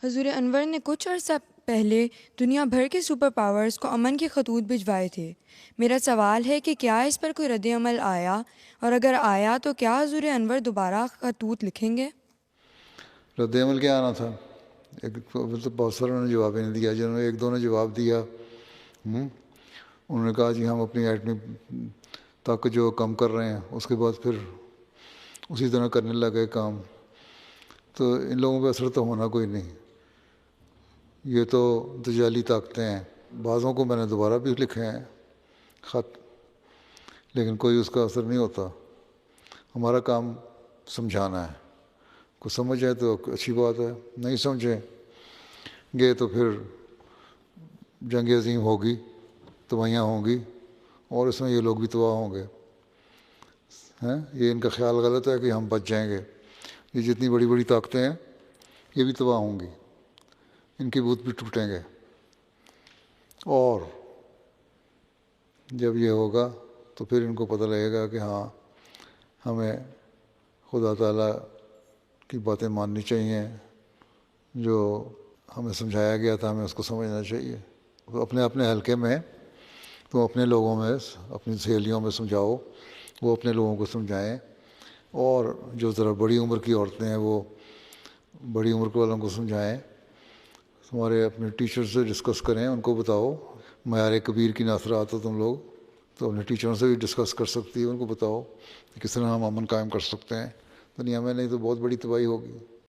حضور انور نے کچھ عرصہ پہلے دنیا بھر کے سپر پاورز کو امن کے خطوط بھجوائے تھے۔ میرا سوال ہے کہ کیا اس پر کوئی رد عمل آیا، اور اگر آیا تو کیا حضور انور دوبارہ خطوط لکھیں گے؟ رد عمل کیا آنا تھا؟ بہت ساروں نے جواب ہی نہیں دیا۔ جنہوں نے ایک دو نے جواب دیا، انہوں نے کہا جی ہم اپنی ایٹمی طاقت جو کم کر رہے ہیں، اس کے بعد پھر اسی طرح کرنے لگے کام۔ تو ان لوگوں پہ اثر تو ہونا کوئی نہیں، یہ تو دجالی طاقتیں ہیں۔ بعضوں کو میں نے دوبارہ بھی لکھے ہیں خط، لیکن کوئی اس کا اثر نہیں ہوتا۔ ہمارا کام سمجھانا ہے، کو سمجھ جائے تو اچھی بات ہے، نہیں سمجھیں گے تو پھر جنگ عظیم ہوگی، تباہیاں ہوں گی، اور اس میں یہ لوگ بھی تباہ ہوں گے۔ یہ ان کا خیال غلط ہے کہ ہم بچ جائیں گے۔ یہ جتنی بڑی بڑی طاقتیں ہیں یہ بھی تباہ ہوں گی، ان کے بت بھی ٹوٹیں گے۔ اور جب یہ ہوگا تو پھر ان کو پتہ لگے گا کہ ہاں ہمیں خدا تعالیٰ کی باتیں ماننی چاہیے، جو ہمیں سمجھایا گیا تھا ہمیں اس کو سمجھنا چاہیے۔ اپنے اپنے حلقے میں تم اپنے لوگوں میں، اپنی سہیلیوں میں سمجھاؤ، وہ اپنے لوگوں کو سمجھائیں، اور جو ذرا بڑی عمر کی عورتیں ہیں وہ بڑی عمر کے والوں کو سمجھائیں۔ ہمارے اپنے ٹیچر سے ڈسکس کریں، ان کو بتاؤ۔ معیار کبیر کی ناصرات ہو تم لوگ، تو اپنے ٹیچروں سے بھی ڈسکس کر سکتی ہے، ان کو بتاؤ کہ کس طرح ہم امن قائم کر سکتے ہیں دنیا میں، نہیں تو بہت بڑی تباہی ہوگی۔